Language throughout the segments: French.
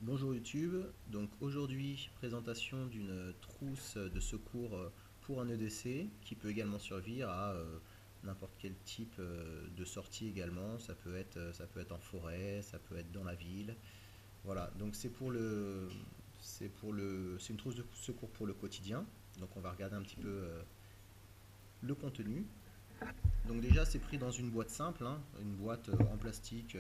Bonjour YouTube, donc aujourd'hui présentation d'une trousse de secours pour un EDC qui peut également servir à n'importe quel type de sortie également, ça peut être en forêt, ça peut être dans la ville, voilà, donc c'est une trousse de secours pour le quotidien, donc on va regarder un petit peu le contenu. Donc déjà c'est pris dans une boîte simple, hein, une boîte en plastique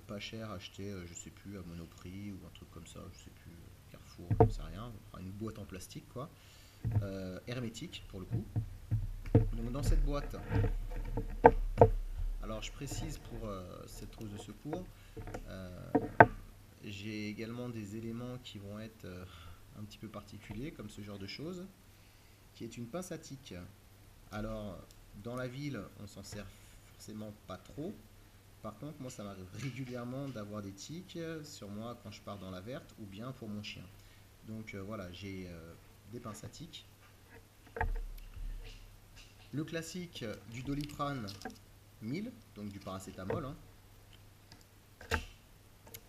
pas cher, acheté, je sais plus, à Monoprix ou un truc comme ça, je sais plus, Carrefour, j'en sais rien. Enfin, une boîte en plastique, quoi. Hermétique, pour le coup. Donc, dans cette boîte, alors je précise pour cette trousse de secours, euh, j'ai également des éléments qui vont être un petit peu particuliers, comme ce genre de choses, qui est une pince à tic. Alors, dans la ville, on s'en sert forcément pas trop. Par contre, moi, ça m'arrive régulièrement d'avoir des tics sur moi quand je pars dans la verte ou bien pour mon chien. Donc voilà, j'ai des pinces à tiques. Le classique du Doliprane 1000, donc du paracétamol, hein,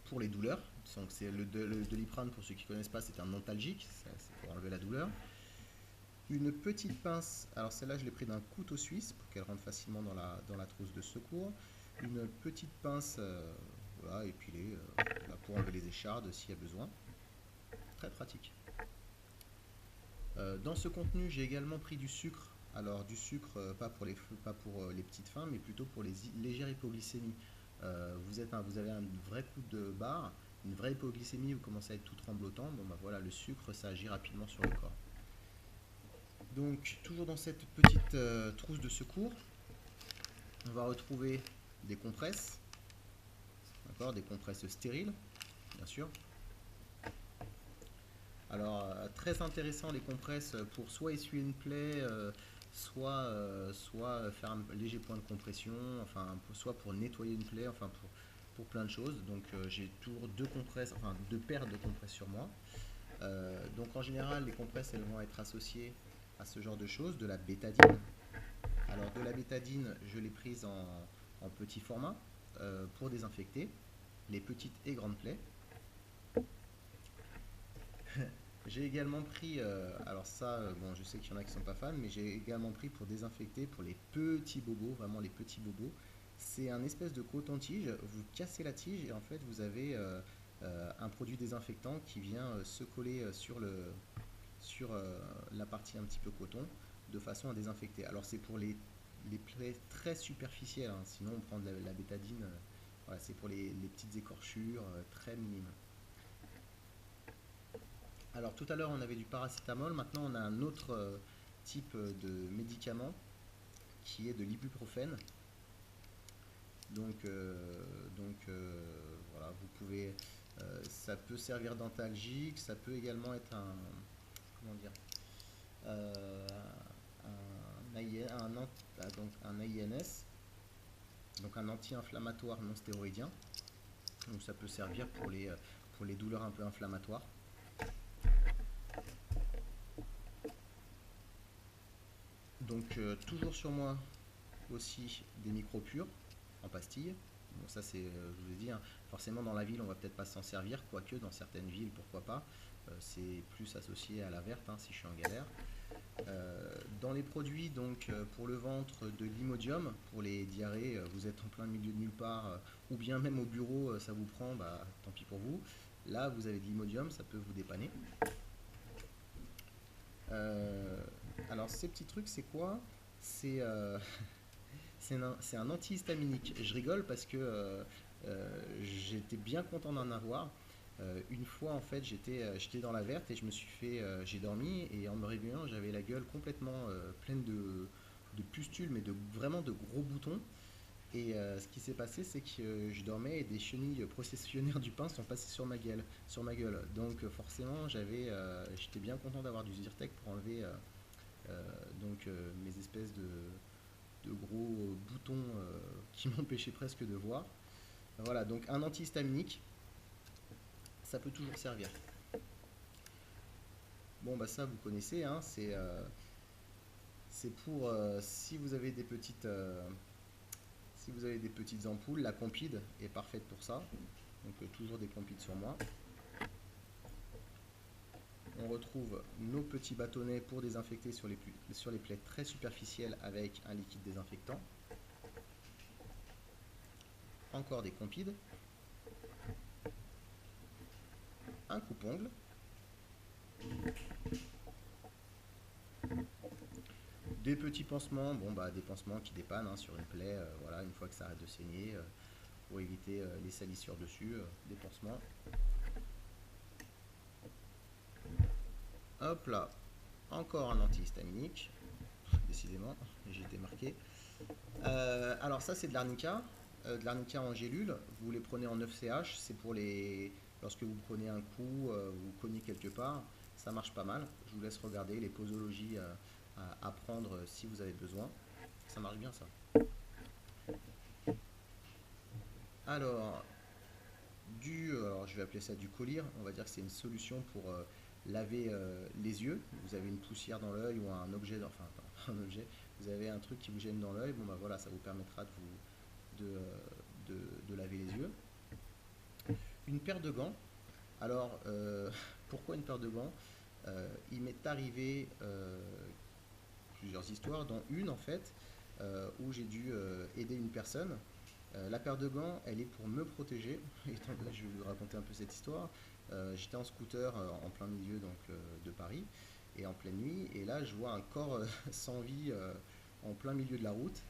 pour les douleurs. Donc c'est le Doliprane, pour ceux qui ne connaissent pas, c'est un antalgique, c'est pour enlever la douleur. Une petite pince, alors celle-là je l'ai pris d'un couteau suisse pour qu'elle rentre facilement dans la trousse de secours. Une petite pince voilà, épilée là, pour enlever les échardes s'il y a besoin. Très pratique. Dans ce contenu, j'ai également pris du sucre. Alors du sucre, pas pour les petites faims, mais plutôt pour les légères hypoglycémies. Vous avez un vrai coup de barre, une vraie hypoglycémie, vous commencez à être tout tremblotant. Bon bah voilà, le sucre, ça agit rapidement sur le corps. Donc toujours dans cette petite trousse de secours, on va retrouver des compresses, d'accord, des compresses stériles, bien sûr. Alors, très intéressant les compresses pour soit essuyer une plaie, soit faire un léger point de compression, enfin, soit pour nettoyer une plaie, enfin, pour plein de choses. Donc, j'ai toujours deux compresses, enfin, deux paires de compresses sur moi. Donc, en général, les compresses, elles vont être associées à ce genre de choses, de la bétadine. Alors, de la bétadine, je l'ai prise en petit format pour désinfecter les petites et grandes plaies. J'ai également pris, alors ça, bon, je sais qu'il y en a qui sont pas fans, mais j'ai également pris pour désinfecter pour les petits bobos, vraiment les petits bobos. C'est un espèce de coton-tige. Vous cassez la tige et en fait vous avez un produit désinfectant qui vient se coller sur la partie un petit peu coton de façon à désinfecter. Alors c'est pour les plaies très superficielles, hein. Sinon on prend de la bétadine. Voilà, c'est pour les petites écorchures très minimes. Alors tout à l'heure on avait du paracétamol, maintenant on a un autre type de médicament qui est de l'ibuprofène. Voilà, vous pouvez, ça peut servir d'antalgique, ça peut également être un, comment dire, euh, un INS, donc un anti-inflammatoire non stéroïdien. Donc ça peut servir pour les douleurs un peu inflammatoires. Donc toujours sur moi aussi des micropures en pastilles. Bon, ça c'est, je vous ai dit, hein, forcément dans la ville on va peut-être pas s'en servir, quoique dans certaines villes pourquoi pas. C'est plus associé à la verte, hein, si je suis en galère. Dans les produits, donc pour le ventre, de l'imodium pour les diarrhées, vous êtes en plein milieu de nulle part, ou bien même au bureau, ça vous prend, bah tant pis pour vous. Là, vous avez de l'imodium, ça peut vous dépanner. Euh, alors, ces petits trucs, c'est quoi? C'est c'est un antihistaminique. Je rigole parce que j'étais bien content d'en avoir. Une fois, en fait, j'étais dans la verte et j'ai dormi et en me réveillant, j'avais la gueule complètement pleine de pustules, mais vraiment de gros boutons. Et ce qui s'est passé, c'est que je dormais et des chenilles processionnaires du pain sont passées sur ma gueule. Donc forcément, j'étais bien content d'avoir du Zyrtec pour enlever mes espèces de gros boutons qui m'empêchaient presque de voir. Voilà, donc un antihistaminique, ça peut toujours servir. Bon, bah ça, vous connaissez, hein, c'est pour si vous avez des petites ampoules, la Compide est parfaite pour ça. Donc toujours des Compides sur moi. on retrouve nos petits bâtonnets pour désinfecter sur les plaies très superficielles avec un liquide désinfectant. Encore des compides. Un coupe-ongle. Des petits pansements, des pansements qui dépannent sur une plaie, voilà, une fois que ça arrête de saigner, pour éviter les salissures dessus, des pansements. Hop là, encore un antihistaminique, décidément, j'ai été marqué. Alors ça c'est de l'arnica en gélule, vous les prenez en 9CH, c'est pour lorsque vous prenez un coup, vous cognez quelque part, ça marche pas mal. Je vous laisse regarder les posologies à prendre si vous avez besoin, ça marche bien ça. Alors, alors je vais appeler ça du collyre, on va dire que c'est une solution pour laver les yeux. Vous avez une poussière dans l'œil ou un objet, enfin un objet, vous avez un truc qui vous gêne dans l'œil, voilà, ça vous permettra de laver les yeux. Une paire de gants. Alors, pourquoi une paire de gants? Il m'est arrivé plusieurs histoires, dont une en fait, où j'ai dû aider une personne. La paire de gants, elle est pour me protéger. Je vais vous raconter un peu cette histoire. J'étais en scooter en plein milieu de Paris et en pleine nuit. Et là, je vois un corps sans vie en plein milieu de la route.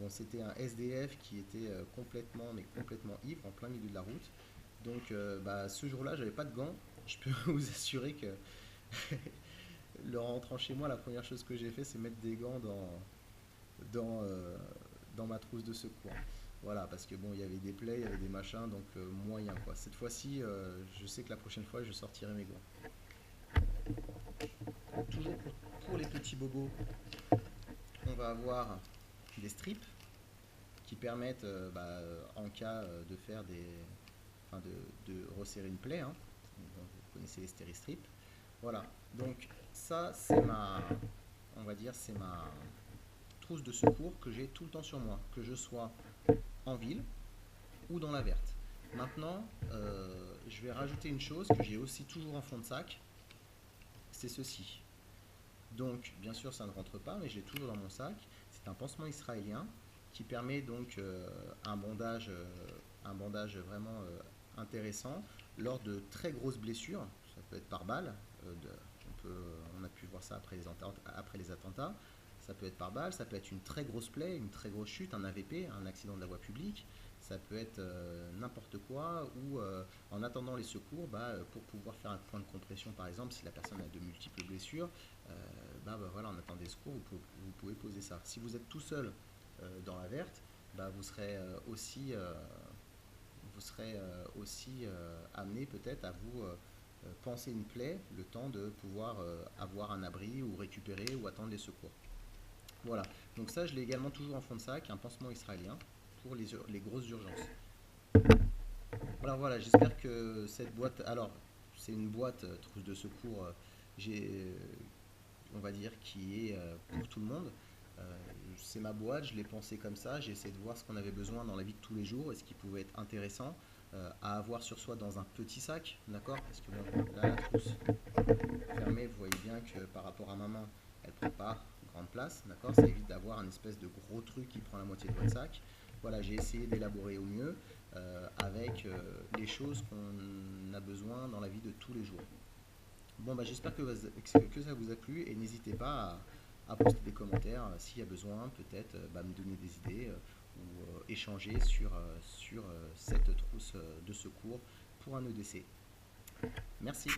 C'était un SDF qui était complètement ivre en plein milieu de la route. Donc, ce jour-là, j'avais pas de gants. Je peux vous assurer que le rentrant chez moi, la première chose que j'ai fait, c'est mettre des gants dans, euh, dans ma trousse de secours. Voilà, parce que il y avait des plaies, il y avait des machins, donc moyen quoi. Cette fois-ci, je sais que la prochaine fois, je sortirai mes gants. Toujours pour les petits bobos, on va avoir des strips qui permettent, en cas de faire de resserrer une plaie. Hein. Donc, vous connaissez les stéristrips. Voilà. Donc ça, on va dire, c'est ma trousse de secours que j'ai tout le temps sur moi, que je sois en ville ou dans la verte. Maintenant, je vais rajouter une chose que j'ai aussi toujours en fond de sac, c'est ceci. Donc, bien sûr, ça ne rentre pas, mais je l'ai toujours dans mon sac. C'est un pansement israélien qui permet donc un bandage vraiment intéressant lors de très grosses blessures. Ça peut être par balle. On a pu voir ça après les attentats. Ça peut être par balle, ça peut être une très grosse plaie, une très grosse chute, un AVP, un accident de la voie publique. Ça peut être n'importe quoi, ou en attendant les secours, pour pouvoir faire un point de compression par exemple, si la personne a de multiples blessures, voilà, en attendant des secours, vous pouvez poser ça. Si vous êtes tout seul dans la verte, vous serez aussi amené peut-être à vous panser une plaie le temps de pouvoir avoir un abri ou récupérer ou attendre les secours. Voilà, donc ça je l'ai également toujours en fond de sac, un pansement israélien pour les grosses urgences. Voilà, j'espère que cette boîte, alors c'est une boîte trousse de secours, on va dire, qui est pour tout le monde. C'est ma boîte, je l'ai pensée comme ça, j'ai essayé de voir ce qu'on avait besoin dans la vie de tous les jours et ce qui pouvait être intéressant à avoir sur soi dans un petit sac, d'accord? Parce que là, la trousse fermée, vous voyez bien que par rapport à ma main, elle ne prend pas grande place, d'accord? Ça évite d'avoir un espèce de gros truc qui prend la moitié de votre sac. Voilà, j'ai essayé d'élaborer au mieux avec les choses qu'on a besoin dans la vie de tous les jours. J'espère que ça vous a plu et n'hésitez pas à poster des commentaires s'il y a besoin, peut-être me donner des idées ou échanger sur cette trousse de secours pour un EDC. Merci.